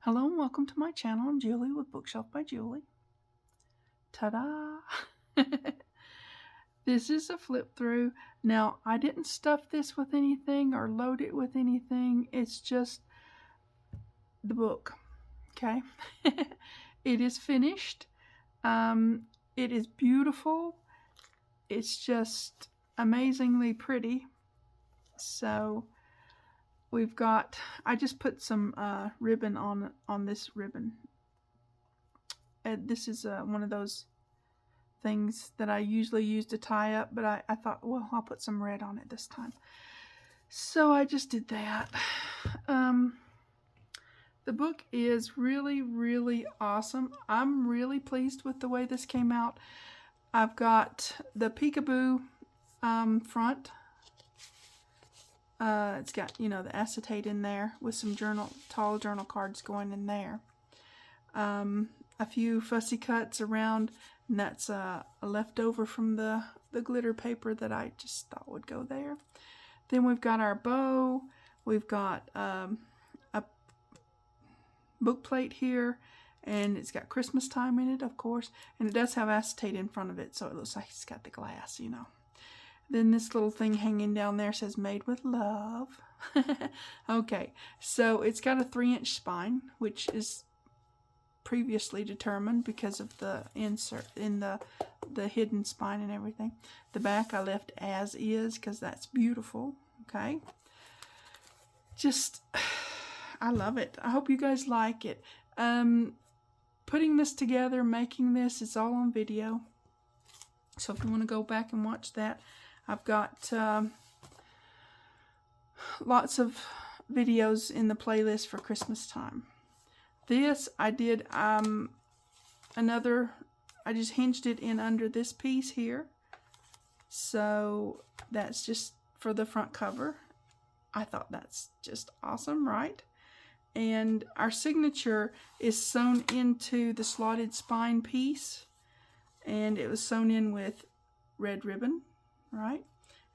Hello and welcome to my channel. I'm Julie with Bookshelf by Julie. Ta-da! This is a flip through. Now, I didn't stuff this with anything or load it with anything. It's just the book, okay? It is finished. It is beautiful. It's just amazingly pretty. So we've got, I just put some ribbon on this ribbon. This is one of those things that I usually use to tie up, but I thought, well, I'll put some red on it this time. So I just did that. The book is really, really awesome. I'm really pleased with the way this came out. I've got the peekaboo front. It's got, you know, the acetate in there with some tall journal cards going in there. A few fussy cuts around, and that's a leftover from the glitter paper that I just thought would go there. Then we've got our bow. We've got a book plate here, and it's got Christmas time in it, of course, and it does have acetate in front of it, so it looks like it's got the glass, you know. Then this little thing hanging down there says made with love. Okay, so it's got a 3-inch spine, which is previously determined because of the insert in the hidden spine and everything. The back I left as is because that's beautiful. Okay, just I love it. I hope you guys like it. Putting this together, making this, it's all on video, so if you want to go back and watch that, I've got lots of videos in the playlist for Christmas time. This I did I just hinged it in under this piece here, so that's just for the front cover. I thought that's just awesome, right? And our signature is sewn into the slotted spine piece, and it was sewn in with red ribbon, right?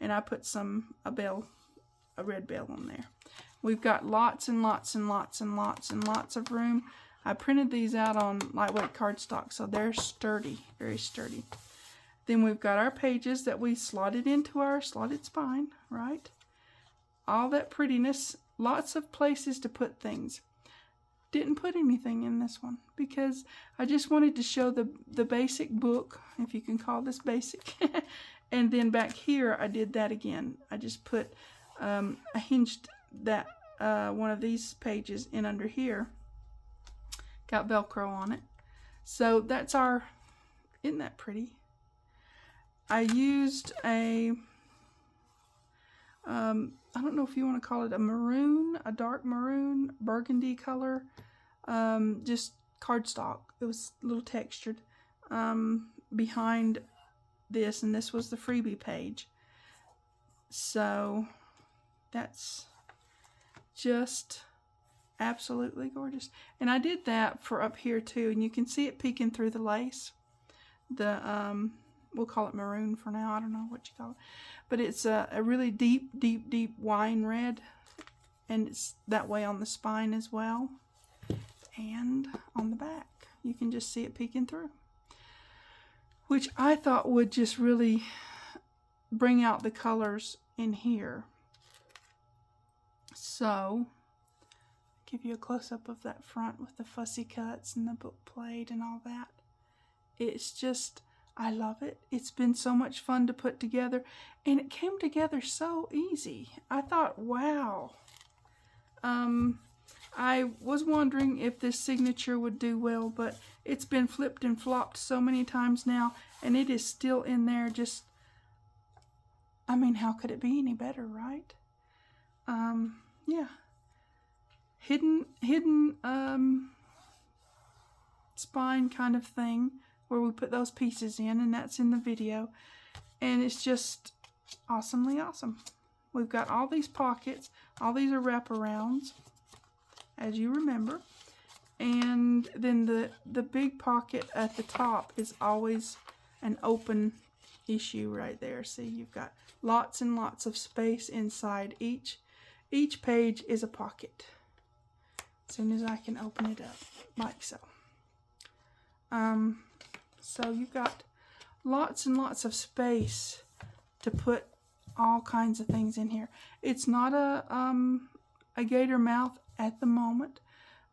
And I put a red bell on there. We've got lots and lots and lots and lots and lots of room. I printed these out on lightweight cardstock, so they're sturdy, very sturdy. Then we've got our pages that we slotted into our slotted spine, right? All that prettiness, lots of places to put things. Didn't put anything in this one because I just wanted to show the basic book, if you can call this basic. And then back here, I did that again. I just put, I hinged that one of these pages in under here. Got Velcro on it. So that's our, isn't that pretty? I used a, I don't know if you want to call it a maroon, a dark maroon, burgundy color, just cardstock. It was a little textured behind this, and this was the freebie page. So that's just absolutely gorgeous. And I did that for up here too, and you can see it peeking through the lace. The we'll call it maroon for now, I don't know what you call it, but it's a really deep wine red, and it's that way on the spine as well, and on the back you can just see it peeking through, which I thought would just really bring out the colors in here. So give you a close-up of that front with the fussy cuts and the book plate and all that. It's just, I love it. It's been so much fun to put together, and it came together so easy. I thought, wow. I was wondering if this signature would do well, but it's been flipped and flopped so many times now, and it is still in there. Just, I mean, how could it be any better, right? Yeah. Hidden spine kind of thing where we put those pieces in, and that's in the video, and it's just awesomely awesome. We've got all these pockets. All these are wraparounds, as you remember, and then the big pocket at the top is always an open issue right there. See, you've got lots and lots of space inside. Each page is a pocket. as soon as I can open it up, like so. So you've got lots and lots of space to put all kinds of things in here. It's not a gator mouth at the moment,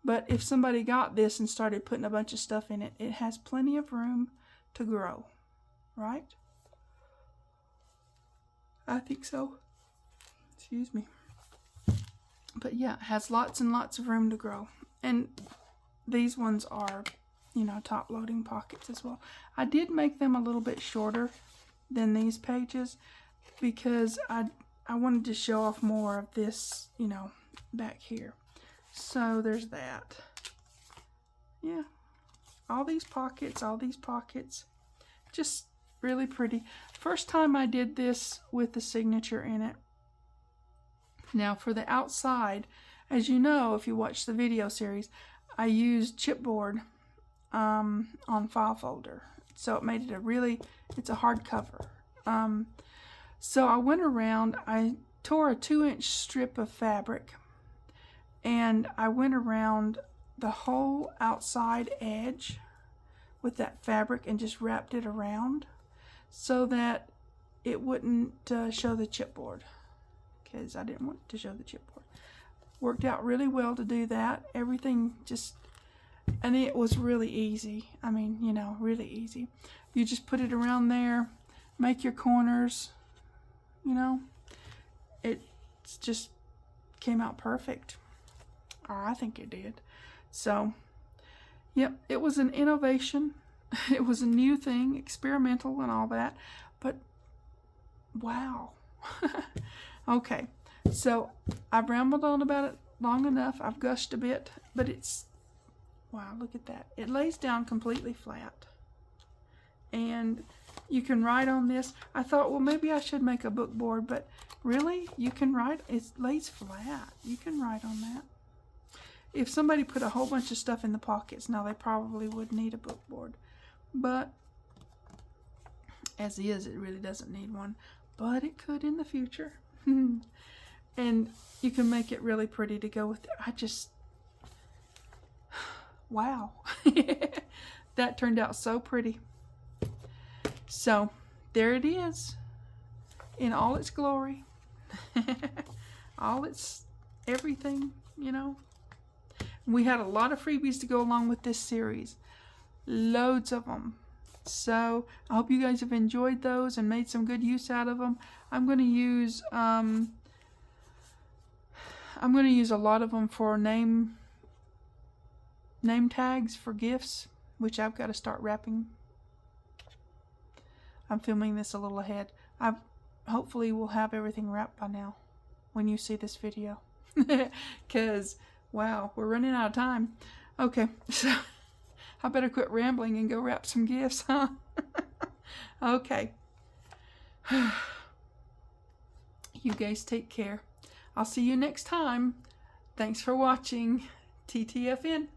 but if somebody got this and started putting a bunch of stuff in it, it has plenty of room to grow, right? I think so. Excuse me. But yeah, it has lots and lots of room to grow. And these ones are, you know, top loading pockets as well. I did make them a little bit shorter than these pages because I wanted to show off more of this, you know, back here. So there's that. Yeah. All these pockets, just really pretty. First time I did this with the signature in it. Now for the outside, as you know, if you watch the video series, I used chipboard on file folder. So it made it it's a hardcover. So I went around, I tore a 2-inch strip of fabric and I went around the whole outside edge with that fabric and just wrapped it around so that it wouldn't show the chipboard, because I didn't want to show the chipboard. Worked out really well to do that. Everything and it was really easy. I mean, you know, really easy. You just put it around there, make your corners, you know. It just came out perfect. Or I think it did. So, yep, it was an innovation. It was a new thing, experimental and all that. But, wow. Okay, so I've rambled on about it long enough. I've gushed a bit, but it's, wow, look at that. It lays down completely flat. And you can write on this. I thought, well, maybe I should make a book board, but really, you can write, it lays flat. You can write on that. If somebody put a whole bunch of stuff in the pockets, now they probably would need a book board. But as is, it really doesn't need one. But it could in the future. And you can make it really pretty to go with it. Wow. That turned out so pretty. So, there it is. In all its glory. All its everything, you know. We had a lot of freebies to go along with this series. Loads of them. So, I hope you guys have enjoyed those and made some good use out of them. I'm going to use a lot of them for name tags for gifts, which I've got to start wrapping. I'm filming this a little ahead. Hopefully we'll have everything wrapped by now when you see this video. Because, wow, we're running out of time. Okay, so I better quit rambling and go wrap some gifts, huh? Okay. You guys take care. I'll see you next time. Thanks for watching. TTFN.